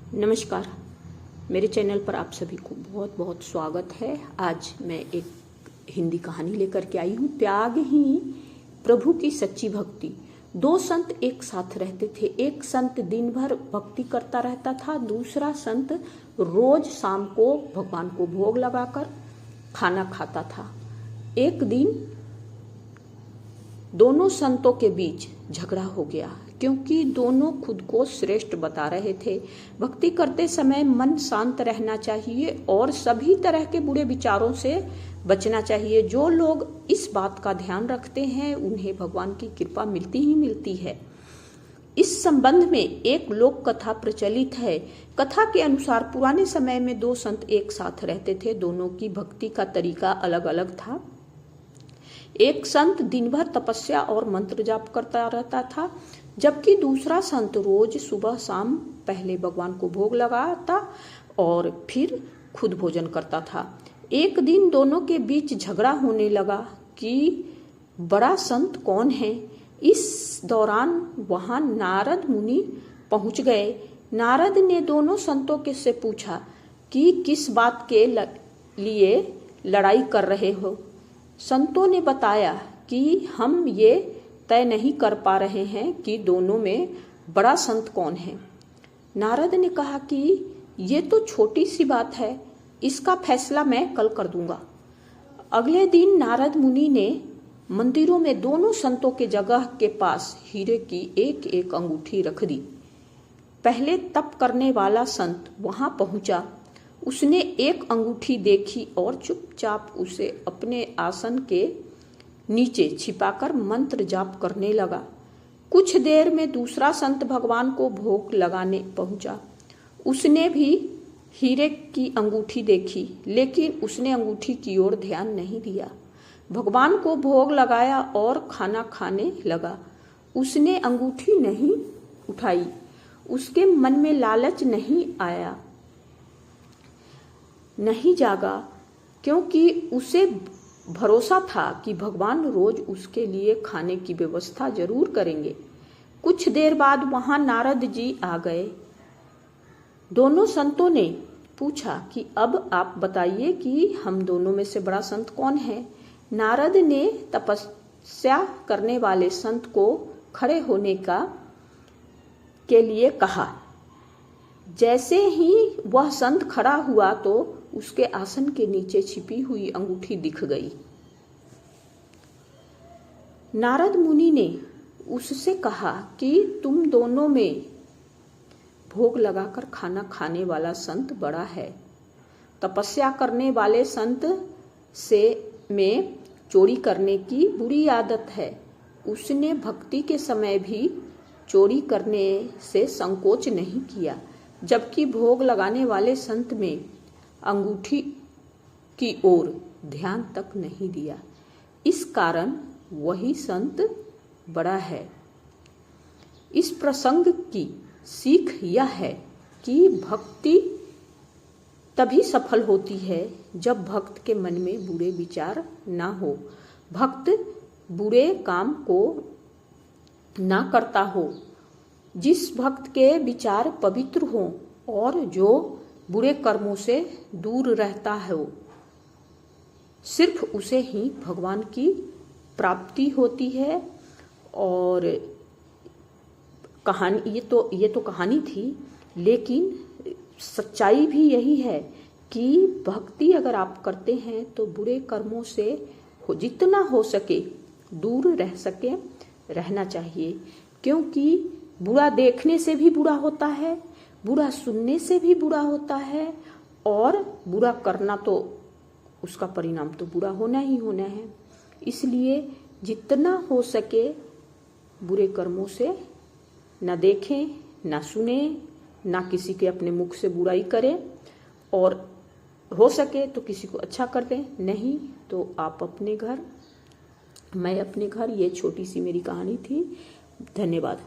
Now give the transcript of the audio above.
नमस्कार। मेरे चैनल पर आप सभी को बहुत बहुत स्वागत है। आज मैं एक हिंदी कहानी लेकर के आई हूँ, त्याग ही प्रभु की सच्ची भक्ति। दो संत एक साथ रहते थे। एक संत दिन भर भक्ति करता रहता था, दूसरा संत रोज शाम को भगवान को भोग लगाकर खाना खाता था। एक दिन दोनों संतों के बीच झगड़ा हो गया, क्योंकि दोनों खुद को श्रेष्ठ बता रहे थे। भक्ति करते समय मन शांत रहना चाहिए और सभी तरह के बुरे विचारों से बचना चाहिए। जो लोग इस बात का ध्यान रखते हैं उन्हें भगवान की कृपा मिलती ही मिलती है। इस संबंध में एक लोक कथा प्रचलित है। कथा के अनुसार पुराने समय में दो संत एक साथ रहते थे। दोनों की भक्ति का तरीका अलग अलग था। एक संत दिन भर तपस्या और मंत्र जाप करता रहता था, जबकि दूसरा संत रोज सुबह शाम पहले भगवान को भोग लगाता और फिर खुद भोजन करता था। एक दिन दोनों के बीच झगड़ा होने लगा कि बड़ा संत कौन है। इस दौरान वहां नारद मुनि पहुंच गए। नारद ने दोनों संतों के से पूछा कि किस बात के लिए लड़ाई कर रहे हो। संतों ने बताया कि हम ये तय नहीं कर पा रहे हैं कि दोनों में बड़ा संत कौन है। नारद ने कहा कि ये तो छोटी सी बात है, इसका फैसला मैं कल कर दूंगा। अगले दिन नारद मुनि ने मंदिरों में दोनों संतों के जगह के पास हीरे की एक एक अंगूठी रख दी। पहले तप करने वाला संत वहां पहुंचा। उसने एक अंगूठी देखी और चुपचाप उसे अपने आसन के नीचे छिपाकर मंत्र जाप करने लगा। कुछ देर में दूसरा संत भगवान को भोग लगाने पहुंचा। उसने भी हीरे की अंगूठी देखी, लेकिन उसने अंगूठी की ओर ध्यान नहीं दिया। भगवान को भोग लगाया और खाना खाने लगा। उसने अंगूठी नहीं उठाई। उसके मन में लालच नहीं जागा, क्योंकि उसे भरोसा था कि भगवान रोज उसके लिए खाने की व्यवस्था जरूर करेंगे। कुछ देर बाद वहां नारद जी आ गए। दोनों संतों ने पूछा कि अब आप बताइए कि हम दोनों में से बड़ा संत कौन है। नारद ने तपस्या करने वाले संत को खड़े होने के लिए कहा। जैसे ही वह संत खड़ा हुआ तो उसके आसन के नीचे छिपी हुई अंगूठी दिख गई। नारद मुनि ने उससे कहा कि तुम दोनों में भोग लगाकर खाना खाने वाला संत बड़ा है। तपस्या करने वाले संत में चोरी करने की बुरी आदत है। उसने भक्ति के समय भी चोरी करने से संकोच नहीं किया, जबकि भोग लगाने वाले संत में अंगूठी की ओर ध्यान तक नहीं दिया। इस कारण वही संत बड़ा है। इस प्रसंग की सीख यह है कि भक्ति तभी सफल होती है जब भक्त के मन में बुरे विचार ना हो, भक्त बुरे काम को ना करता हो। जिस भक्त के विचार पवित्र हों और जो बुरे कर्मों से दूर रहता हो, सिर्फ उसे ही भगवान की प्राप्ति होती है। और कहानी ये तो कहानी थी, लेकिन सच्चाई भी यही है कि भक्ति अगर आप करते हैं तो बुरे कर्मों से जितना हो सके दूर रहना चाहिए, क्योंकि बुरा देखने से भी बुरा होता है, बुरा सुनने से भी बुरा होता है, और बुरा करना तो उसका परिणाम तो बुरा होना ही होना है। इसलिए जितना हो सके बुरे कर्मों से न देखें, न सुने, न किसी के अपने मुख से बुराई करें, और हो सके तो किसी को अच्छा कर दें, नहीं तो आप अपने घर, मैं अपने घर। ये छोटी सी मेरी कहानी थी। धन्यवाद।